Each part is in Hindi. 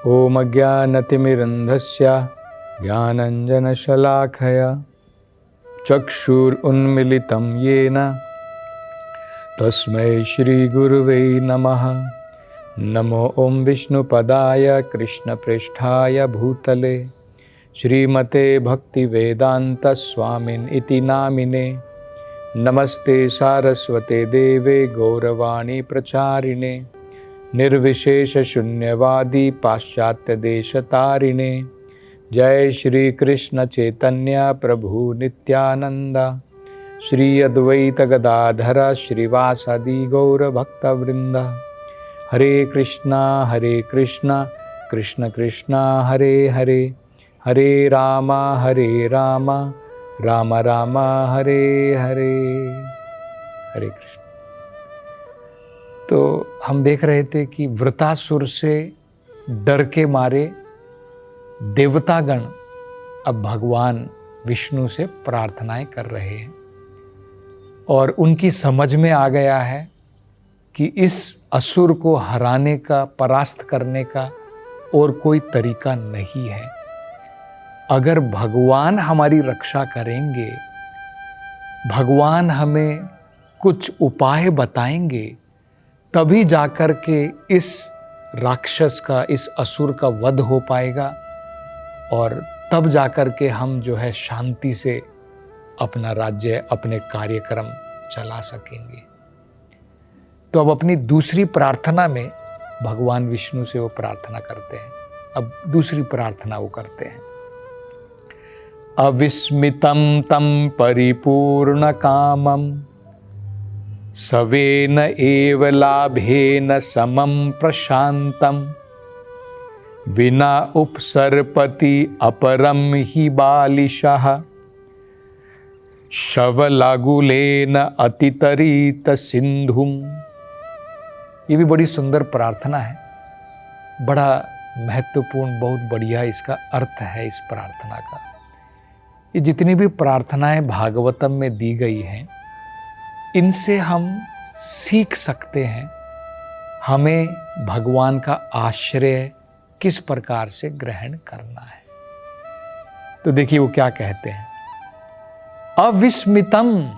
ओम अज्ञानतिमिरन्धस्य ज्ञानाञ्जनशलाखया चक्षुरुन्मीलितं येन तस्मै श्रीगुरुवे नमः। नमो ओं विष्णुपदाय कृष्णप्रेष्ठाय भूतले श्रीमते भक्तिवेदान्तस्वामिन् इति नामिने। नमस्ते सारस्वते देवे गौरवाणी प्रचारिणे निर्विशेषशून्यवादी पाश्चात्यदेशतारिणे। जय श्री कृष्ण चैतन्य प्रभु नित्यानंद श्री अद्वैत गदाधर श्रीवासादि गौरभक्तवृंद। हरे कृष्णा कृष्ण कृष्णा हरे हरे, हरे राम राम राम हरे हरे। हरे कृष्ण। तो हम देख रहे थे कि वृतासुर से डर के मारे देवतागण अब भगवान विष्णु से प्रार्थनाएं कर रहे हैं और उनकी समझ में आ गया है कि इस असुर को हराने का, परास्त करने का और कोई तरीका नहीं है। अगर भगवान हमारी रक्षा करेंगे, भगवान हमें कुछ उपाय बताएंगे, तभी जाकर के इस राक्षस का, इस असुर का वध हो पाएगा और तब जाकर के हम जो है शांति से अपना राज्य, अपने कार्यक्रम चला सकेंगे। तो अब अपनी दूसरी प्रार्थना में भगवान विष्णु से वो प्रार्थना करते हैं। अब दूसरी प्रार्थना वो करते हैं। अविस्मितं तं परिपूर्ण कामं सवेन एव लाभेन समं प्रशांतं विना उपसर्पति अपरम हि बालिशः शवलागुलेन अतितरीत सिंधुम। ये भी बड़ी सुंदर प्रार्थना है, बड़ा महत्वपूर्ण, बहुत बढ़िया इसका अर्थ है इस प्रार्थना का। ये जितनी भी प्रार्थनाएं भागवतम में दी गई हैं, इनसे हम सीख सकते हैं हमें भगवान का आश्रय किस प्रकार से ग्रहण करना है। तो देखिए वो क्या कहते हैं। अविस्मितम,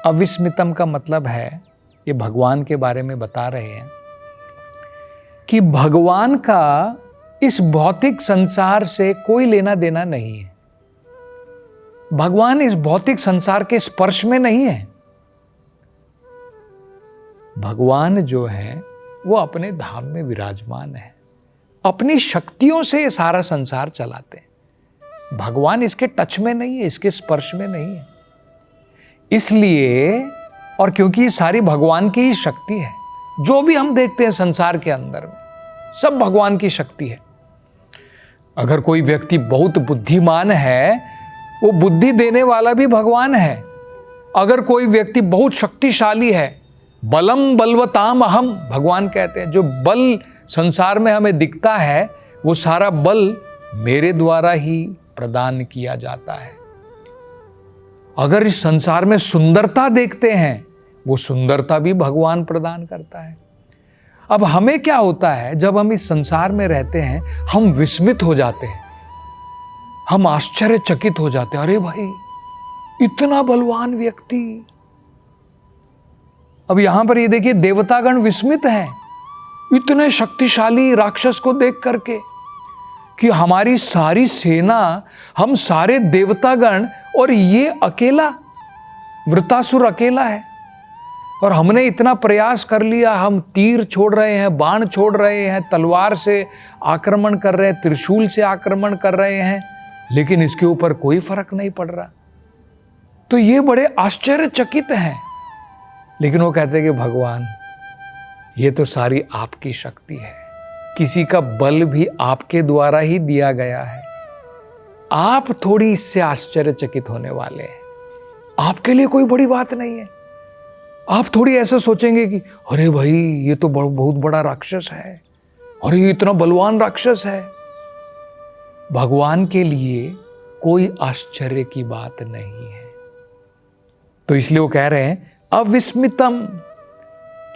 अविस्मितम का मतलब है, ये भगवान के बारे में बता रहे हैं कि भगवान का इस भौतिक संसार से कोई लेना देना नहीं है। भगवान इस भौतिक संसार के स्पर्श में नहीं है। भगवान जो है वो अपने धाम में विराजमान है, अपनी शक्तियों से सारा संसार चलाते हैं। भगवान इसके टच में नहीं है, इसके स्पर्श में नहीं है। इसलिए, और क्योंकि ये सारी भगवान की ही शक्ति है, जो भी हम देखते हैं संसार के अंदर में सब भगवान की शक्ति है। अगर कोई व्यक्ति बहुत बुद्धिमान है, वो बुद्धि देने वाला भी भगवान है। अगर कोई व्यक्ति बहुत शक्तिशाली है, बलम बलवताम अहम, भगवान कहते हैं जो बल संसार में हमें दिखता है वो सारा बल मेरे द्वारा ही प्रदान किया जाता है। अगर इस संसार में सुंदरता देखते हैं, वो सुंदरता भी भगवान प्रदान करता है। अब हमें क्या होता है, जब हम इस संसार में रहते हैं, हम विस्मित हो जाते हैं, हम आश्चर्यचकित हो जाते हैं। अरे भाई, इतना बलवान व्यक्ति। अब यहां पर ये देखिए, देवतागण विस्मित हैं इतने शक्तिशाली राक्षस को देख करके कि हमारी सारी सेना, हम सारे देवतागण और ये अकेला वृतासुर अकेला है, और हमने इतना प्रयास कर लिया, हम तीर छोड़ रहे हैं, बाण छोड़ रहे हैं, तलवार से आक्रमण कर रहे हैं, त्रिशूल से आक्रमण कर रहे हैं, लेकिन इसके ऊपर कोई फर्क नहीं पड़ रहा। तो ये बड़े आश्चर्यचकित हैं। लेकिन वो कहते हैं कि भगवान, ये तो सारी आपकी शक्ति है, किसी का बल भी आपके द्वारा ही दिया गया है। आप थोड़ी इससे आश्चर्यचकित होने वाले हैं, आपके लिए कोई बड़ी बात नहीं है। आप थोड़ी ऐसा सोचेंगे कि अरे भाई, ये तो बहुत बड़ा राक्षस है, और ये इतना बलवान राक्षस है। भगवान के लिए कोई आश्चर्य की बात नहीं है। तो इसलिए वो कह रहे हैं अविस्मितम,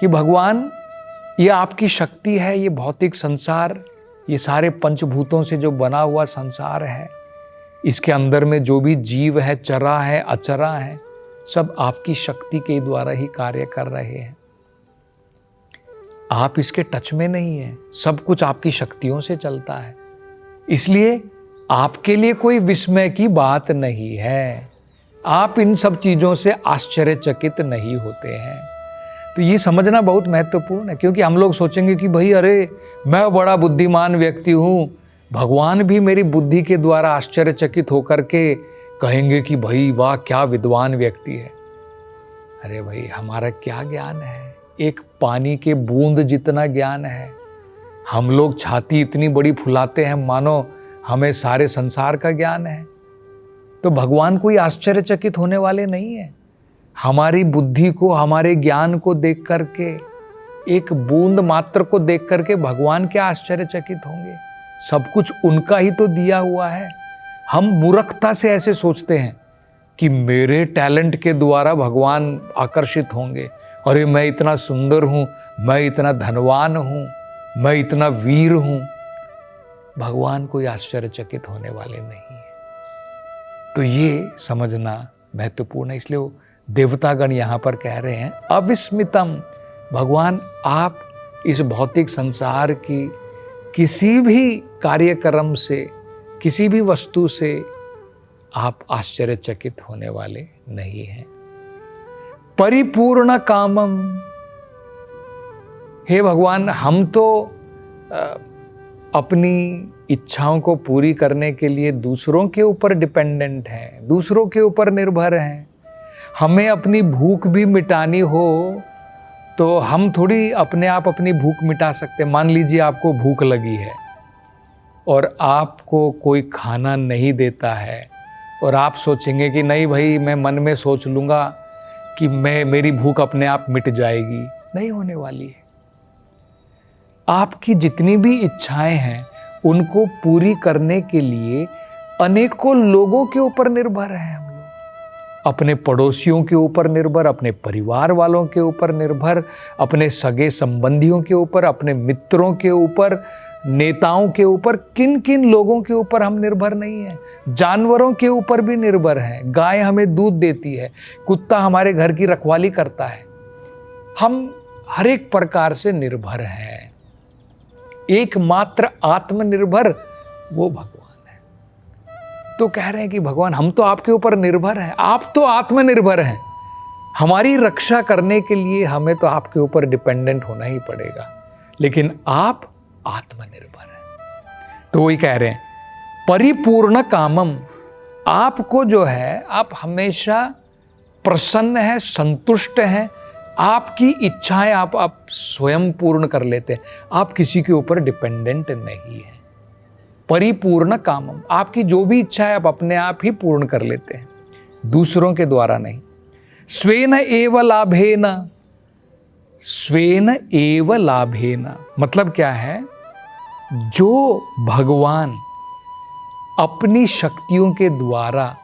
कि भगवान ये आपकी शक्ति है, ये भौतिक संसार, ये सारे पंचभूतों से जो बना हुआ संसार है, इसके अंदर में जो भी जीव है, चरा है, अचरा है, सब आपकी शक्ति के द्वारा ही कार्य कर रहे हैं। आप इसके टच में नहीं है, सब कुछ आपकी शक्तियों से चलता है। इसलिए आपके लिए कोई विस्मय की बात नहीं है, आप इन सब चीज़ों से आश्चर्यचकित नहीं होते हैं। तो ये समझना बहुत महत्वपूर्ण है, क्योंकि हम लोग सोचेंगे कि भाई अरे मैं बड़ा बुद्धिमान व्यक्ति हूँ, भगवान भी मेरी बुद्धि के द्वारा आश्चर्यचकित होकर के कहेंगे कि भाई वाह क्या विद्वान व्यक्ति है। अरे भाई हमारा क्या ज्ञान है, एक पानी के बूंद जितना ज्ञान है। हम लोग छाती इतनी बड़ी फुलाते हैं मानो हमें सारे संसार का ज्ञान है। तो भगवान कोई आश्चर्यचकित होने वाले नहीं है। हमारी बुद्धि को, हमारे ज्ञान को देख करके, एक बूंद मात्र को देख करके भगवान क्या आश्चर्यचकित होंगे। सब कुछ उनका ही तो दिया हुआ है। हम मूर्खता से ऐसे सोचते हैं कि मेरे टैलेंट के द्वारा भगवान आकर्षित होंगे। अरे मैं इतना सुंदर हूँ, मैं इतना धनवान हूँ, मैं इतना वीर हूँ। भगवान कोई आश्चर्यचकित होने वाले नहीं है। तो ये समझना महत्वपूर्ण है। इसलिए वो देवतागण यहाँ पर कह रहे हैं अविस्मितम, भगवान आप इस भौतिक संसार की किसी भी कार्यक्रम से, किसी भी वस्तु से आप आश्चर्यचकित होने वाले नहीं हैं। परिपूर्ण कामम, हे भगवान हम तो अपनी इच्छाओं को पूरी करने के लिए दूसरों के ऊपर डिपेंडेंट हैं, दूसरों के ऊपर निर्भर हैं। हमें अपनी भूख भी मिटानी हो तो हम थोड़ी अपने आप अपनी भूख मिटा सकते। मान लीजिए आपको भूख लगी है और आपको कोई खाना नहीं देता है और आप सोचेंगे कि नहीं भाई मैं मन में सोच लूँगा कि मेरी भूख अपने आप मिट जाएगी। नहीं होने वाली है। आपकी जितनी भी इच्छाएं हैं उनको पूरी करने के लिए अनेकों लोगों के ऊपर निर्भर हैं हम लोग। अपने पड़ोसियों के ऊपर निर्भर, अपने परिवार वालों के ऊपर निर्भर, अपने सगे संबंधियों के ऊपर, अपने मित्रों के ऊपर, नेताओं के ऊपर। किन किन लोगों के ऊपर हम निर्भर नहीं हैं। जानवरों के ऊपर भी निर्भर हैं। गाय हमें दूध देती है, कुत्ता हमारे घर की रखवाली करता है। हम हर एक प्रकार से निर्भर हैं। एकमात्र आत्मनिर्भर वो भगवान है। तो कह रहे हैं कि भगवान हम तो आपके ऊपर निर्भर हैं, आप तो आत्मनिर्भर हैं। हमारी रक्षा करने के लिए हमें तो आपके ऊपर डिपेंडेंट होना ही पड़ेगा, लेकिन आप आत्मनिर्भर हैं। तो वही कह रहे हैं परिपूर्ण कामम, आपको जो है आप हमेशा प्रसन्न हैं, संतुष्ट हैं। आपकी इच्छाएं आप स्वयं पूर्ण कर लेते हैं। आप किसी के ऊपर डिपेंडेंट नहीं है। परिपूर्ण कामम, आपकी जो भी इच्छा है आप अपने आप ही पूर्ण कर लेते हैं, दूसरों के द्वारा नहीं। स्वेन एव लाभेन, स्वेन एव लाभेन मतलब क्या है, जो भगवान अपनी शक्तियों के द्वारा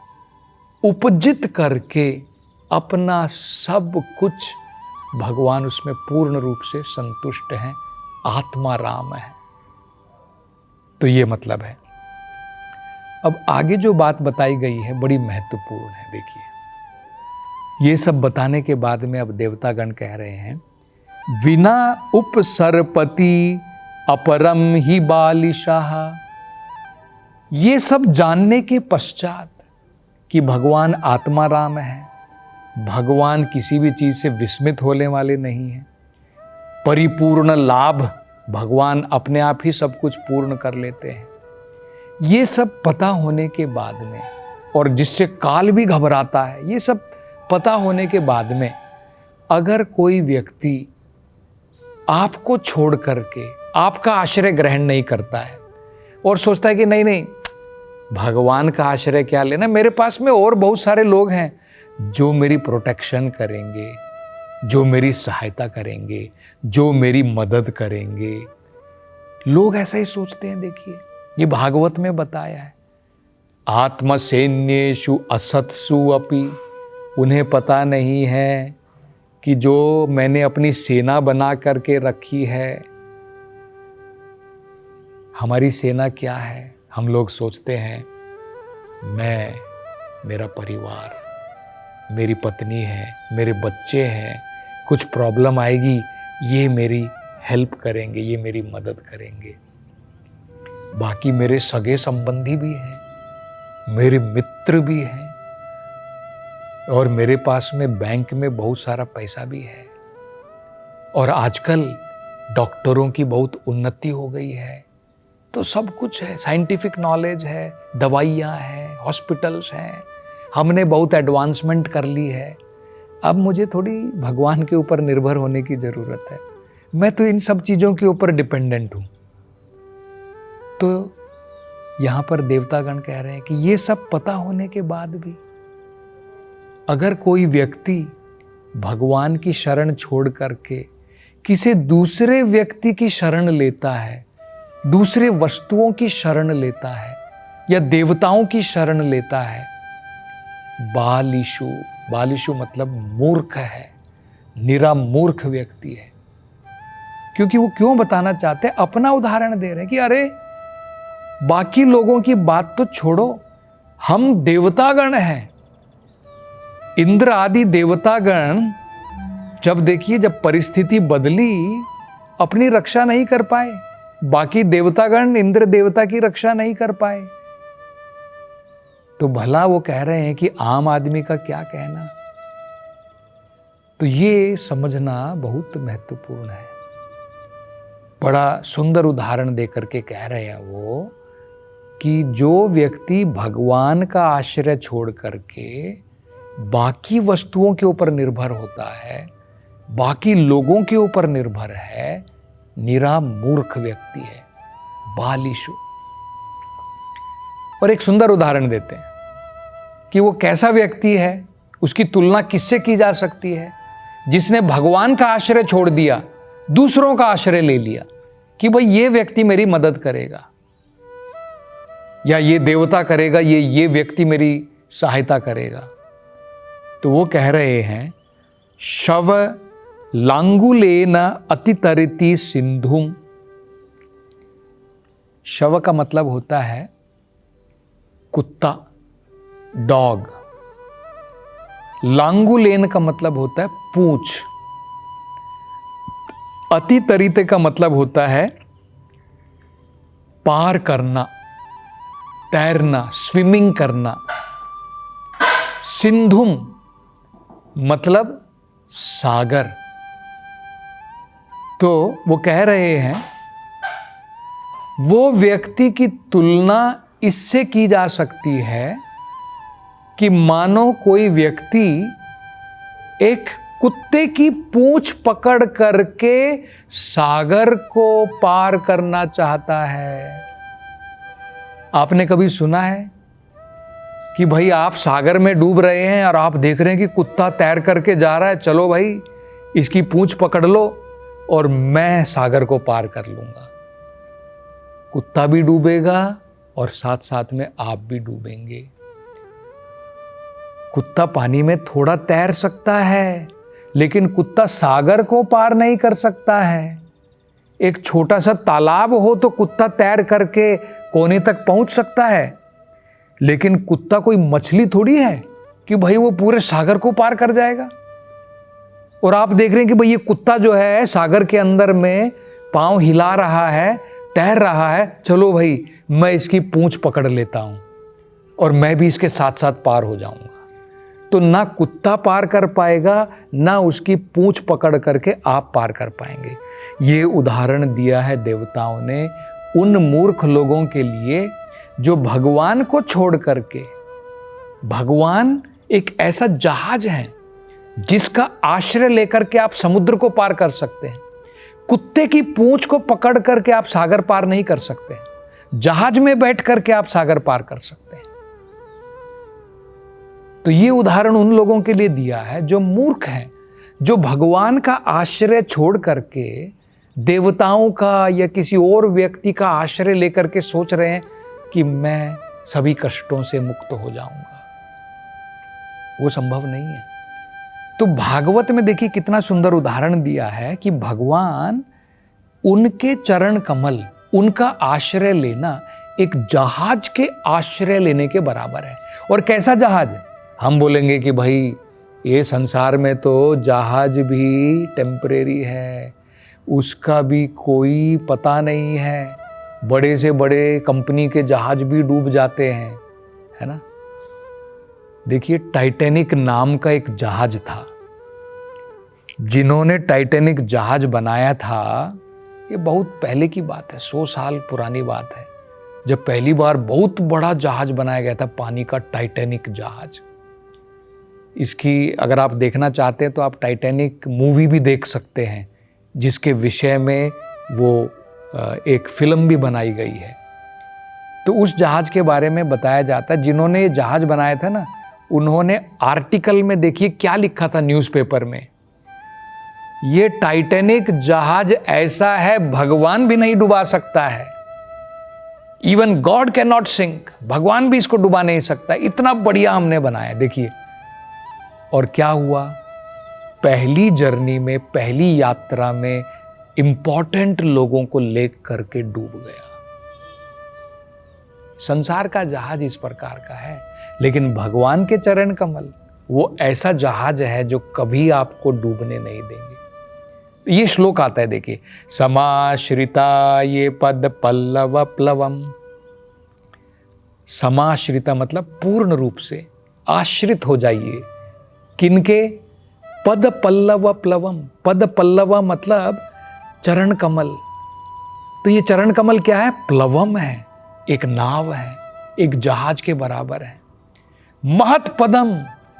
उपजित करके अपना सब कुछ भगवान उसमें पूर्ण रूप से संतुष्ट हैं, आत्मा राम है। तो ये मतलब है। अब आगे जो बात बताई गई है बड़ी महत्वपूर्ण है। देखिए ये सब बताने के बाद में अब देवतागण कह रहे हैं विना उपसर्पति अपरम ही बालिशाह। ये सब जानने के पश्चात कि भगवान आत्मा राम है, भगवान किसी भी चीज से विस्मित होने वाले नहीं हैं, परिपूर्ण लाभ, भगवान अपने आप ही सब कुछ पूर्ण कर लेते हैं। ये सब पता होने के बाद में, और जिससे काल भी घबराता है, ये सब पता होने के बाद में अगर कोई व्यक्ति आपको छोड़ करके आपका आश्रय ग्रहण नहीं करता है और सोचता है कि नहीं नहीं भगवान का आश्रय क्या लेना, मेरे पास में और बहुत सारे लोग हैं जो मेरी प्रोटेक्शन करेंगे, जो मेरी सहायता करेंगे, जो मेरी मदद करेंगे। लोग ऐसा ही सोचते हैं। देखिए ये भागवत में बताया है, आत्मसैन्येषु असत्सु अपि, उन्हें पता नहीं है कि जो मैंने अपनी सेना बना करके रखी है, हमारी सेना क्या है? हम लोग सोचते हैं मैं, मेरा परिवार, मेरी पत्नी है, मेरे बच्चे हैं, कुछ प्रॉब्लम आएगी ये मेरी हेल्प करेंगे, ये मेरी मदद करेंगे। बाकी मेरे सगे संबंधी भी हैं, मेरे मित्र भी हैं, और मेरे पास में बैंक में बहुत सारा पैसा भी है, और आजकल डॉक्टरों की बहुत उन्नति हो गई है, तो सब कुछ है, साइंटिफिक नॉलेज है, दवाइयाँ हैं, हॉस्पिटल्स हैं, हमने बहुत एडवांसमेंट कर ली है। अब मुझे थोड़ी भगवान के ऊपर निर्भर होने की ज़रूरत है, मैं तो इन सब चीज़ों के ऊपर डिपेंडेंट हूँ। तो यहाँ पर देवतागण कह रहे हैं कि ये सब पता होने के बाद भी अगर कोई व्यक्ति भगवान की शरण छोड़ करके किसी दूसरे व्यक्ति की शरण लेता है, दूसरे वस्तुओं की शरण लेता है या देवताओं की शरण लेता है, बालिशु, बालिशु मतलब मूर्ख है, निरा मूर्ख व्यक्ति है। क्योंकि वो क्यों बताना चाहते हैं, अपना उदाहरण दे रहे हैं कि अरे बाकी लोगों की बात तो छोड़ो, हम देवतागण हैं, इंद्र आदि देवतागण जब देखिए जब परिस्थिति बदली अपनी रक्षा नहीं कर पाए, बाकी देवतागण इंद्र देवता की रक्षा नहीं कर पाए, तो भला वो कह रहे हैं कि आम आदमी का क्या कहना। तो ये समझना बहुत महत्वपूर्ण है। बड़ा सुंदर उदाहरण देकर के कह रहे हैं वो कि जो व्यक्ति भगवान का आश्रय छोड़ करके बाकी वस्तुओं के ऊपर निर्भर होता है, बाकी लोगों के ऊपर निर्भर है, निरा मूर्ख व्यक्ति है, बालिशु। और एक सुंदर उदाहरण देते हैं कि वो कैसा व्यक्ति है, उसकी तुलना किससे की जा सकती है? जिसने भगवान का आश्रय छोड़ दिया, दूसरों का आश्रय ले लिया कि भाई ये व्यक्ति मेरी मदद करेगा या ये देवता करेगा, ये व्यक्ति मेरी सहायता करेगा। तो वो कह रहे हैं शव लांगुलेन अतितरिति सिंधुम। शव का मतलब होता है कुत्ता, डॉग। लांगुलेन का मतलब होता है पूंछ। अतितरिते का मतलब होता है पार करना, तैरना, स्विमिंग करना। सिंधुम मतलब सागर। तो वो कह रहे हैं वो व्यक्ति की तुलना इससे की जा सकती है कि मानो कोई व्यक्ति एक कुत्ते की पूंछ पकड़ करके सागर को पार करना चाहता है। आपने कभी सुना है कि भाई आप सागर में डूब रहे हैं और आप देख रहे हैं कि कुत्ता तैर करके जा रहा है, चलो भाई इसकी पूंछ पकड़ लो और मैं सागर को पार कर लूंगा। कुत्ता भी डूबेगा और साथ साथ में आप भी डूबेंगे। कुत्ता पानी में थोड़ा तैर सकता है, लेकिन कुत्ता सागर को पार नहीं कर सकता है। एक छोटा सा तालाब हो तो कुत्ता तैर करके कोने तक पहुंच सकता है, लेकिन कुत्ता कोई मछली थोड़ी है कि भाई वो पूरे सागर को पार कर जाएगा। और आप देख रहे हैं कि भाई ये कुत्ता जो है सागर के अंदर में पांव हिला रहा है, तैर रहा है, चलो भाई मैं इसकी पूंछ पकड़ लेता हूं और मैं भी इसके साथ साथ पार हो जाऊंगा। तो ना कुत्ता पार कर पाएगा, ना उसकी पूंछ पकड़ करके आप पार कर पाएंगे। ये उदाहरण दिया है देवताओं ने उन मूर्ख लोगों के लिए जो भगवान को छोड़ करके, भगवान एक ऐसा जहाज है जिसका आश्रय लेकर के आप समुद्र को पार कर सकते हैं। कुत्ते की पूंछ को पकड़ करके आप सागर पार नहीं कर सकते, जहाज में बैठ करके आप सागर पार कर सकते हैं। तो ये उदाहरण उन लोगों के लिए दिया है जो मूर्ख हैं, जो भगवान का आश्रय छोड़ करके देवताओं का या किसी और व्यक्ति का आश्रय लेकर के सोच रहे हैं कि मैं सभी कष्टों से मुक्त हो जाऊंगा। वो संभव नहीं है। तो भागवत में देखिए कितना सुंदर उदाहरण दिया है कि भगवान, उनके चरण कमल, उनका आश्रय लेना एक जहाज के आश्रय लेने के बराबर है। और कैसा जहाज? हम बोलेंगे कि भाई ये संसार में तो जहाज भी टेम्परेरी है, उसका भी कोई पता नहीं है, बड़े से बड़े कंपनी के जहाज भी डूब जाते हैं, है ना। देखिए टाइटैनिक नाम का एक जहाज था, जिन्होंने टाइटैनिक जहाज बनाया था, ये बहुत पहले की बात है, 100 साल पुरानी बात है, जब पहली बार बहुत बड़ा जहाज बनाया गया था, पानी का टाइटैनिक जहाज। इसकी अगर आप देखना चाहते हैं तो आप टाइटैनिक मूवी भी देख सकते हैं, जिसके विषय में वो एक फिल्म भी बनाई गई है। तो उस जहाज के बारे में बताया जाता है, जिन्होंने ये जहाज बनाया था ना, उन्होंने आर्टिकल में देखिए क्या लिखा था न्यूज़पेपर में, ये टाइटैनिक जहाज ऐसा है भगवान भी नहीं डुबा सकता है, even God can not sink, भगवान भी इसको डुबा नहीं सकता, इतना बढ़िया हमने बनाया। देखिए और क्या हुआ, पहली जर्नी में, पहली यात्रा में इंपॉर्टेंट लोगों को ले करके डूब गया। संसार का जहाज इस प्रकार का है, लेकिन भगवान के चरण कमल वो ऐसा जहाज है जो कभी आपको डूबने नहीं देंगे। ये श्लोक आता है, देखिए, समाश्रिता ये पद पल्लव प्लवम। समाश्रिता मतलब पूर्ण रूप से आश्रित हो जाइए, किनके? पद पल्लव प्लवम। पद पल्लव मतलब चरण कमल। तो ये चरण कमल क्या है? प्लवम है, एक नाव है, एक जहाज के बराबर है। महत पदम,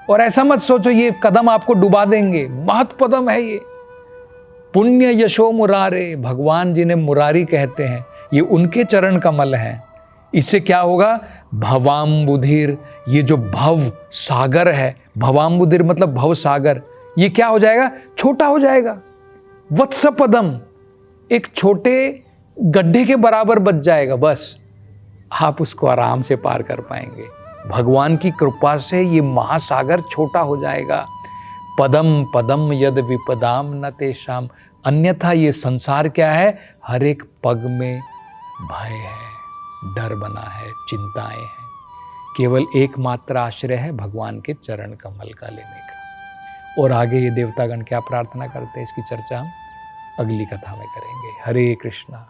और ऐसा मत सोचो ये कदम आपको डुबा देंगे, महत पदम है ये। पुण्य यशो मुरारे, भगवान जिन्हें मुरारी कहते हैं, ये उनके चरण कमल हैं। इससे क्या होगा? भवाम्बुधिर, ये जो भव सागर है, भवाम्बुधिर मतलब भव सागर, ये क्या हो जाएगा? छोटा हो जाएगा। वत्स पदम, एक छोटे गड्ढे के बराबर बच जाएगा, बस आप उसको आराम से पार कर पाएंगे। भगवान की कृपा से ये महासागर छोटा हो जाएगा। पदम पदम यद विपदाम न तेषाम, अन्यथा ये संसार क्या है? हर एक पग में भय है, डर बना है, चिंताएं हैं। केवल एकमात्र आश्रय है भगवान के चरण कमल का लेने का। और आगे ये देवतागण क्या प्रार्थना करते हैं, इसकी चर्चा हम अगली कथा में करेंगे। हरे कृष्णा।